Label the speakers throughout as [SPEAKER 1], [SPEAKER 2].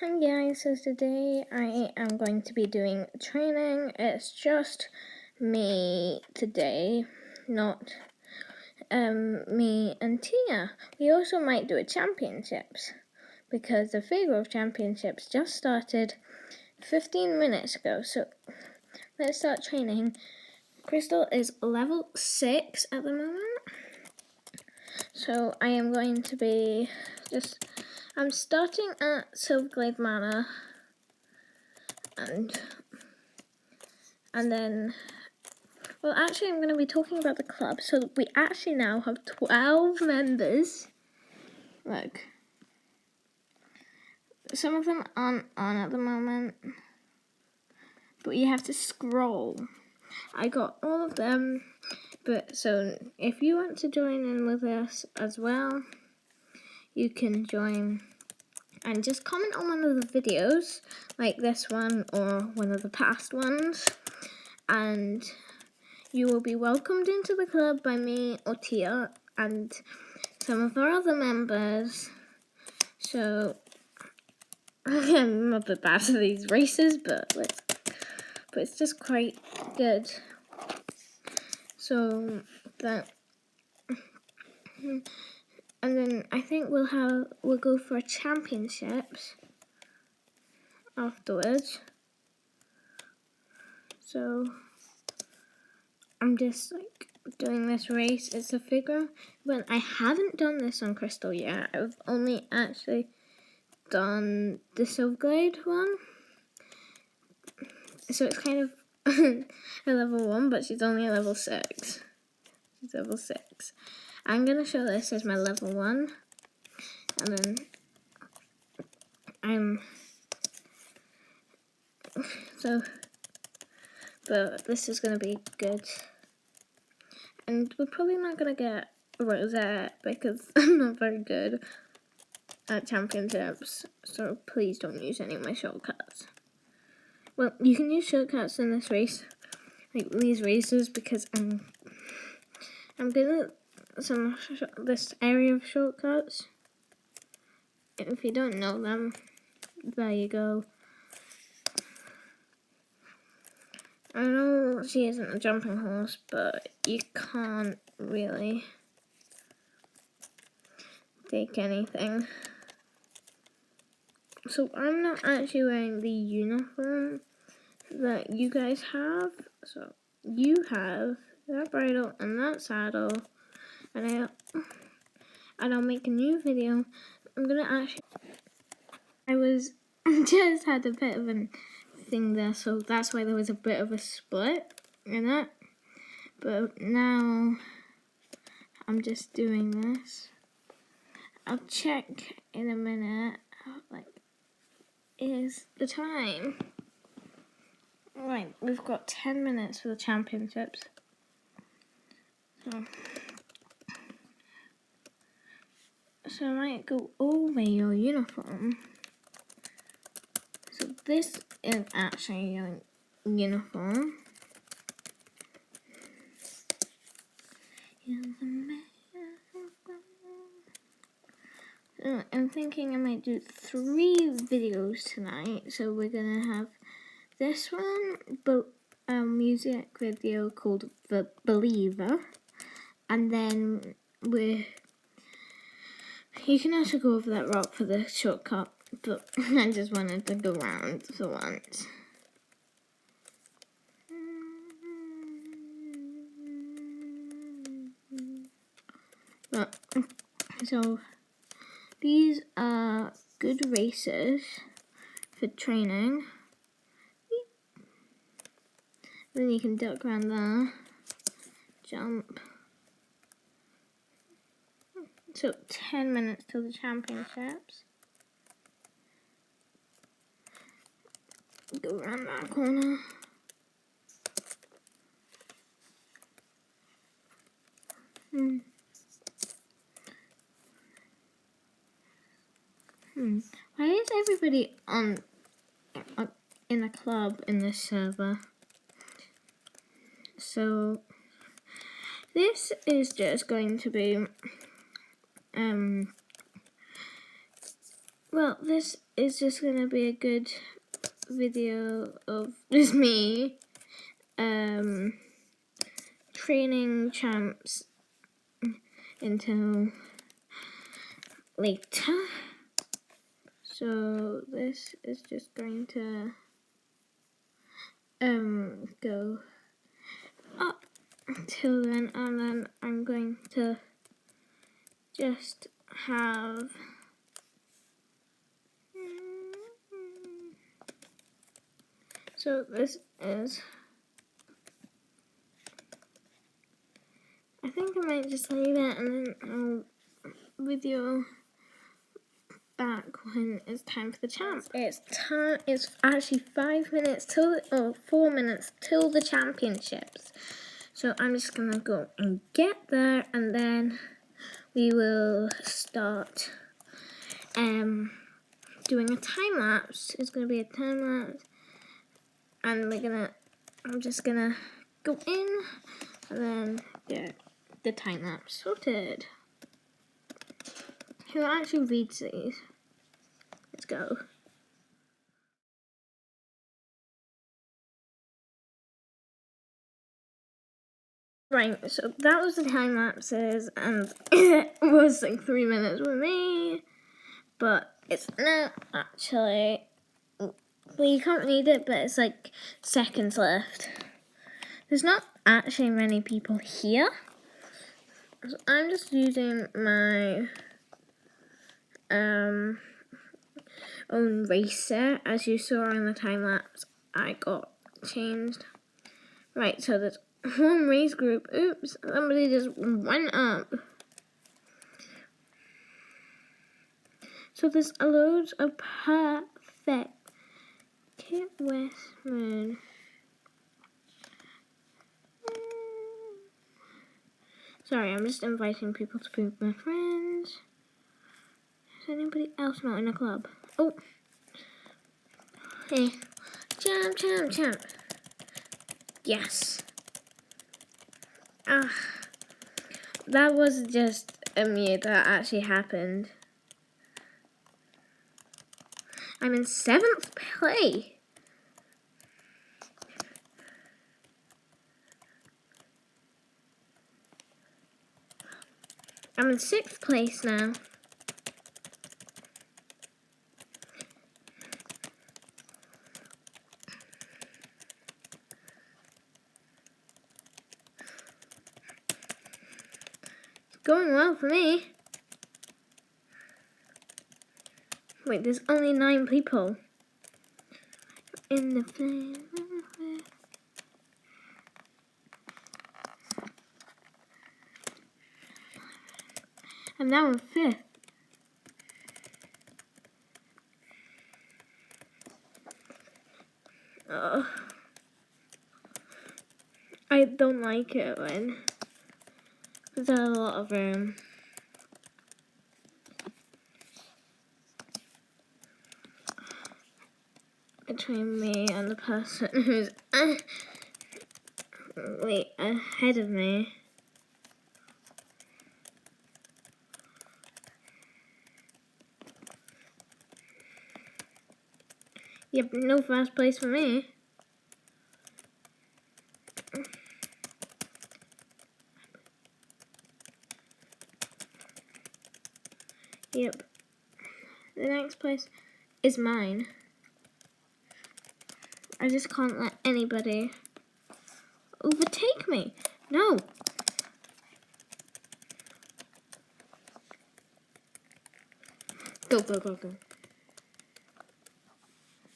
[SPEAKER 1] Hi guys, so today I am going to be doing training. It's just me today, not me and Tia. We also might do a championships because the firgrove championships just started 15 minutes ago. So let's start training. Crystal is level 6 at the moment. So I am going to be I'm starting at Silverglade Manor. And then, well, actually, I'm going to be talking about the club. So we actually now have 12 members. Look, some of them aren't on at the moment, but you have to scroll. I got all of them, but so if you want to join in with us as well, you can join and just comment on one of the videos, like this one or one of the past ones, and you will be welcomed into the club by me or Tia and some of our other members. So I'm a bit bad at these races, but it's just quite good. So that, and then I think we'll go for championships afterwards. So I'm just like doing this race. It's a figure, but I haven't done this on Crystal yet. I've only actually done the Silverglade one. So it's kind of a level 1, but she's only a level 6. She's level 6. I'm going to show this as my level 1. And then but this is going to be good. And we're probably not going to get a rosette because I'm not very good at championships. So please don't use any of my shortcuts. Well, you can use shortcuts in this race, like these races, because I'm good at this area of shortcuts. If you don't know them, there you go. I know she isn't a jumping horse, but you can't really take anything. So I'm not actually wearing the uniform that you guys have. So you have that bridle and that saddle, and I'll make a new video. I'm gonna actually. I was just had a bit of a thing there, so that's why there was a bit of a split in it. But now I'm just doing this. I'll check in a minute. Like, is the time? Right, we've got 10 minutes for the championships. So I might go over your uniform. So this is actually your uniform. I'm thinking I might do 3 videos tonight. So we're gonna have this one, but music video called The Believer, and then you can also go over that rock for the shortcut, but I just wanted to go round for once. But, so these are good races for training. Then you can duck around there, jump. So 10 minutes till the championships. Go around that corner. Why is everybody in a club in this server? So this is just going to be Well, this is just gonna be a good video of just me training champs until later. So this is just going to go up till then, and then I'm going to just have so this is, I think I might just leave it and then I'll video back when it's time for the champ. It's actually 5 minutes till, or 4 minutes till the championships. So I'm just gonna go and get there, and then we will start doing a time lapse. It's gonna be a time lapse, and I'm just gonna go in and then get the time lapse sorted. Who actually reads these? Let's go. Right, so that was the time lapses, and it was like 3 minutes with me, but it's not actually, well, you can't read it, but it's like seconds left. There's not actually many people here, so I'm just using my own racer. As you saw in the time lapse, I got changed. Right, so there's one race group. Oops, somebody just went up. So there's loads of perfect Kit Westman. Sorry, I'm just inviting people to be my friends. Is anybody else not in a club? Oh, hey, champ, champ, champ. Yes. Ah, that was just a me that actually happened. I'm in 7th place. I'm in 6th place now. It's going well for me. Wait, there's only 9 people in the flame. I'm now in 5th. Oh, I don't like it when there's a lot of room. Between me and the person who's ahead of me. Yep, no first place for me. Yep. The next place is mine. I just can't let anybody overtake me. No. Go, go, go, go.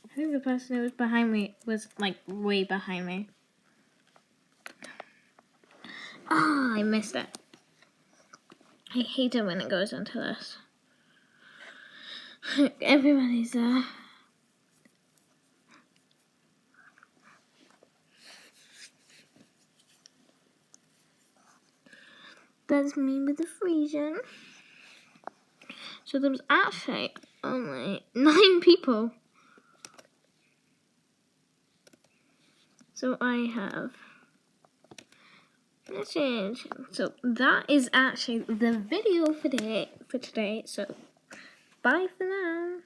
[SPEAKER 1] I think the person who was behind me was like way behind me. Ah, I missed it. I hate it when it goes into this. Everybody's there. That's me with the Frisian. So there was actually only 9 people. So I have, let's change. So that is actually the video for today. So bye for now.